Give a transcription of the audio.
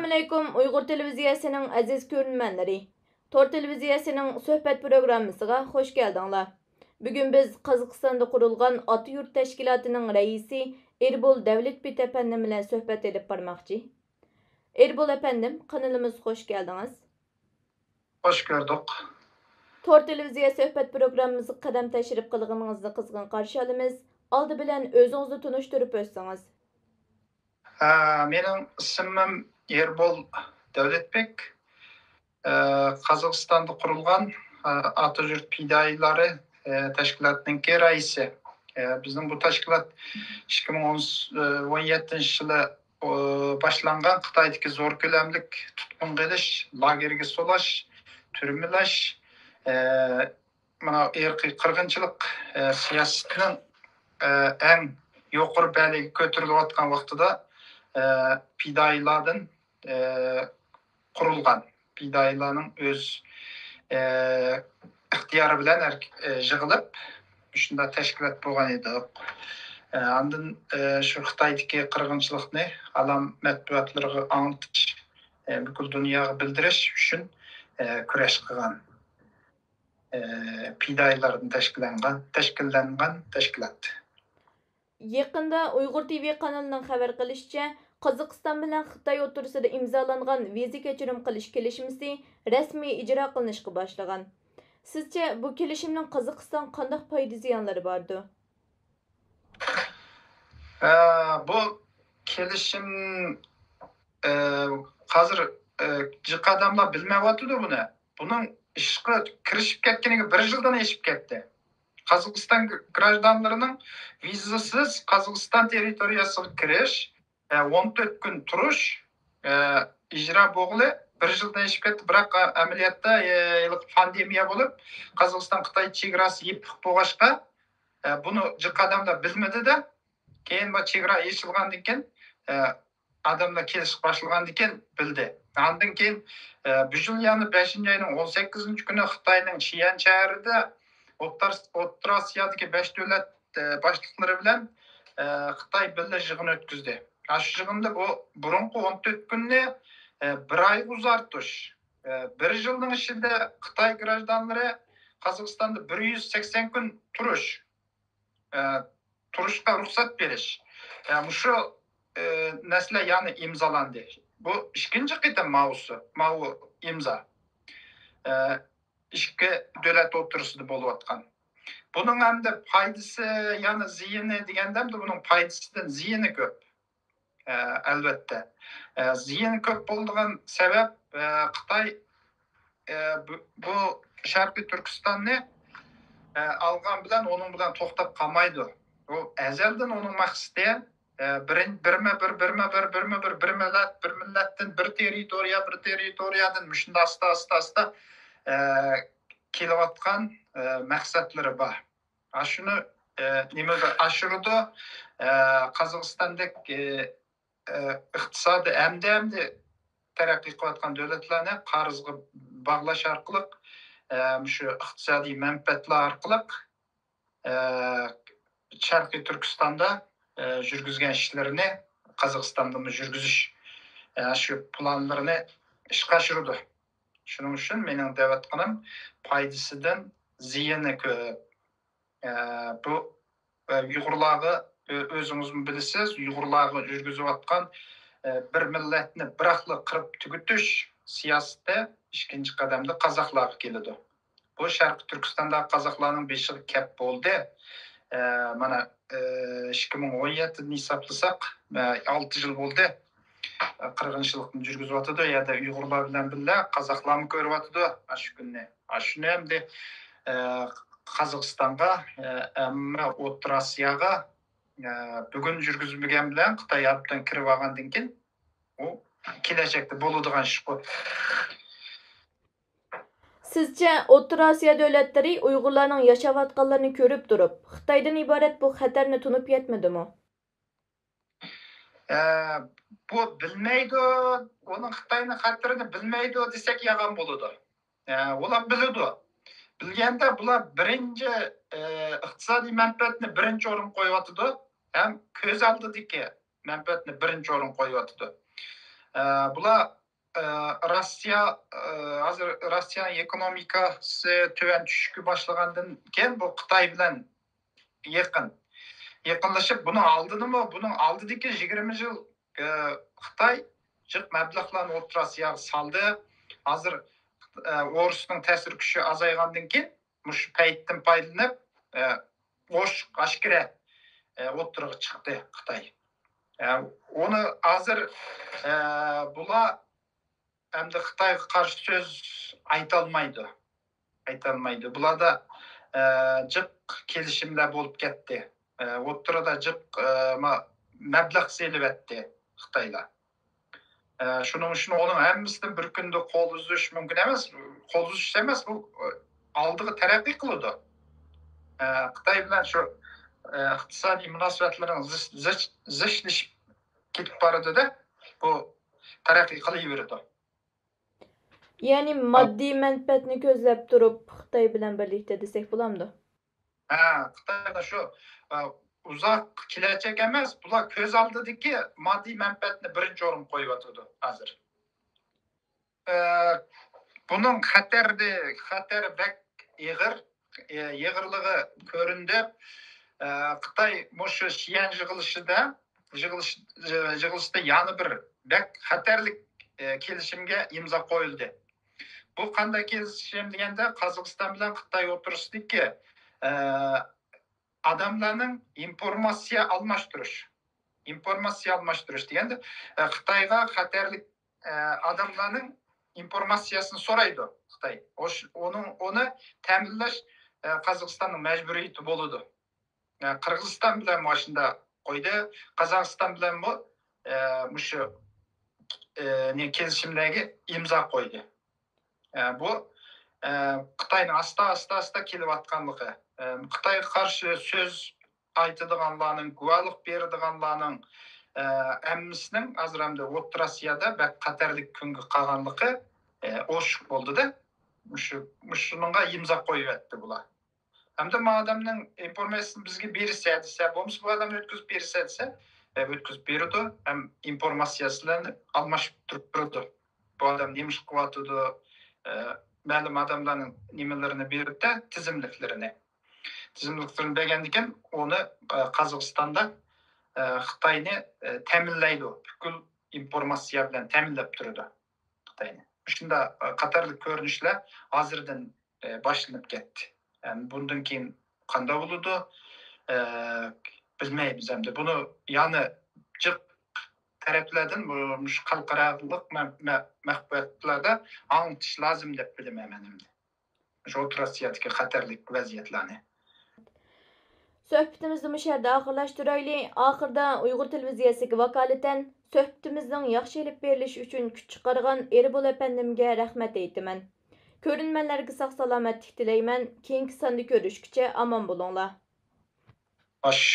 Assalamualaikum Uyghur Televiziyasining aziz ko'rurmanlari. Tor Televiziyasining suhbat programmasiga hoş geldinglar. Bugün biz Qozog'istonda qurilgan Ata yurt tashkilotining raisi Erbol Davletbek efendim bilan suhbat edib bormoqchi. Erbol efendim, kanalımız hoş geldiniz. Hoş gördük. Tor Televiziya suhbat programmamızga qadam tashrif qilganingizni qizg'in qarshi olamiz. Oldi bilan o'zingizni tunishtirib o'tsangiz. Mening ismim Erbol Davletbek. Qozog'istonda qurilgan Ata yurt fidoyilari tashkilotining raisi. Bizning bu tashkilot 2017-yili boshlangan Xitoydagi zo'r ko'lamlik tutqun qilish, lagerga solash, turmalash, mana irqiy qirg'inchilik siyosatining eng yuqori baliga ko'tarilayotgan vaqtida fidoyilardan qurilgan. Fidoyilarning o'z ixtiyori bilan yig'ilib shunda tashkilot bo'lgan edi. Ondan shu Xitoydagi qirg'inchilikni alam matbuotlarga anglatish, butun dunyoga bildirish uchun kurash qilgan fidoyilardan tashkillangan tashkilot. Yaqında Uyghur TV kanalının xabar qilishicha, Qozog'iston bilan Xitoy o'rtasida imzolangan viza kechirim qilish kelishimi rasmiy ijro qilinishga boshlagan. Sizce bu kelishimning Qozog'iston qanday foyda ziyonlari bordi? Bu kelishim hozir jiq odamlar bilmayapti buni. Buning ishga kirishib ketganiga 1 yildan eshib ketdi. Qozog'iston grajdanlarining vizasiz Qozog'iston territoriyasiga kirish, 14 kun turish, ijro bo'g'li 1 yildan eshib ketdi. Biroq amaliyotda pandemiya bo'lib, Qozog'iston Xitoy chegarasi yepiq bo'lg'achqa, buni jiq odamlar bilmadi-da. Keyin bu chegara yechilgandan keyin odamlar kelishib boshlagandan keyin bildi. Ondan keyin bu yil yana 5-oyning 18-kuni Xitoyning Xi'an shahrida O'rta Osiyodagi 5 davlat boshliqlari bilan Xitoy birga yig'in o'tkazdi. Shu yig'inda bu burunqi 14 kunni 1 oy uzartish. 1 yilning ichida Xitoy grajdanlari Qozog'istonda 180 kun turishga ruxsat berish. Shu narsalar yana imzolandi. Bu ikkinchi qitim ma'u imzo. İki davlat o'rtasida bo'layotgan. Buning hamda foydasi, yana ziyini deganda buning foydasidan ziyini ko'p. Albatta. Ziyini ko'p bo'lgan sabab Xitoy bu Sharqiy Turkistonni algan bilan onun bilan to'xtab qolmaydi. O azaldan onun maqsadi bir millatdan bir territoriyadan shunda asta kelayotgan maqsadlari bor. Shuni nimaga oshirdi? Qozog'istondagi iqtisodiy hamda taraqqiy qilayotgan davlatlarni qarzga bog'lash orqali shu iqtisodiy manfaatlar orqali Sharqiy Turkistonda yurgizgan ishlarini Qozog'istonda yurgizish shu planlarini ishga oshirdi. Shuning uchun mening da'vatqinim foydasidan ziyini ko'p. Bu Uyg'urlarga o'zingiz bilasiz, Uyg'urlarga yurgizayotgan bir millatni biraqli qirib tugutish siyosati ikkinchi qadamda qozoqlarga keladi. Bu Sharqiy Turkistonda qozoqlarning beshiga kap bo'ldi. Mana 2017 hisoblasak 6 yil bo'ldi. Qirg'inchilikni yurgizyotdi, ya da Uyg'urlar bilan birga qozoqlarni ko'ryotdi shu kunni. Shuni hamda Qozog'istonga, amma O'rta Osiyoga bugun yurgizmagan bilan Xitoy yopdan kirib olgandan keyin u kelajakda bo'ladigan ish bu. Sizce O'rta Osiyo davlatlari Uyg'urlarning yashayotganlarini ko'rib turib, Xitoydan iborat bu xatarni tunib yetmadimi? Bu bilmaydi, onun Xitoyning xatarini bilmaydi desak yolg'on bo'ladi. Ular biladi. Bilganda bular birinchi iqtisodiy manfaatni birinchi o'rin qo'yayotdi, ham ko'z oldidagi manfaatni birinchi o'rin qo'yayotdi. Bular Rossiya hozir Rossiyaning ekonomikasi töven tushishga boshlagandan keyin bu Xitoy bilan yaqinlashib, buning oldidagi 20 yil Xitoy jiq mablag'larni O'rta Osiyoga soldi. Hozir O'risning ta'sir kuchi azaygandan keyin mush paytdan foydalanib oshkora o'tirg'i chiqdi Xitoy. Onu hozir bular endi Xitoyga qarshi so'z aytolmaydi. Bularda jiq kelishimlar bo'lib ketdi. O'tirada jiq mablag' selyapti Xitoylar. Shuning uchun uning hammasidan bir kunda qo'l uzish mumkin emas. Qo'l uzish emas, bu oldiga taraqqiy qiladi. Xitoy bilan shu iqtisodiy munosabatlarning zichlashib ketib boradi-da, bu taraqqiy qilaveradi. Ya'ni moddiy manfaatni ko'zlab turib Xitoy bilan birlikda desak bo'lamdi. Xitoyda shu uzoq kelajak emas, bular ko'z oldidagi moddiy manfaatni birinchi o'ringa qo'yyotdi hozir. Buning xatari bak yig'irligi ko'rindi. Xitoy shu Xi'an yig'ilishida yana bir bak xatarlik kelishimga imzo qo'yildi. Bu qanday kelishim deganda, Qozog'iston bilan Xitoy o'tirisidagi adamlarning informatsiya almashtirish deganda, Xitoyga xatarlik adamlarning informatsiyasini so'raydi Xitoy. Onu ta'minlash Qozog'istonning majburiyati bo'ladi. Qirg'iziston bilan mashunda qo'ydi, Qozog'iston bilan shu kelishimlarga imzo qo'ydi. Bu Xitoyning asta kelayotganligi, Xitoyga qarshi so'z aytadiganlarning, guvohlik beradiganlarning hammasining hozir hamda O'rta Osiyoda bak xatarlik kunga qolganligi o'shiq bo'ldi-da. Shunga imzo qo'yyapti bular. Hamda odamning informatsiyasini bizga bersa desa, bo'lmasa bu odam o'tkazib bersa desa, o'tkazib beradi, ham informatsiyasini almashib turadi. Bu odam nima ish qilyapti, ma'lum odamlarning nimalarini berdi, tizimliklarini bergandan keyin uni Qozog'istonda Xitoyni ta'minlaydi. Bukul informatsiya bilan ta'minlab turadi Xitoyni. Shunda qatorlik ko'rinishlar hozirdan boshlanib ketdi. Bundan keyin qanday bo'ladi? Bilmaymiz hamda. Buni yana jiq taraflardan shu xalqarалық matbuotlarda anglatish lozim deb bilaman endi. Shu O'rta Osiyodagi xatarlik vaziyatlarni. Söhbetimizni bu yerda oxirlashtiraylik. Oxirda Uyg'ur televiziyasiga vakolatan söhbetimizning yaxshi olib berilishi uchun kuch chiqargan Eribol apandimga rahmat aytaman. Ko'rinmanlarga sog'-salomatlik tilayman. Keyingi sonda ko'rishguncha omon bo'linglar. Xo'sh.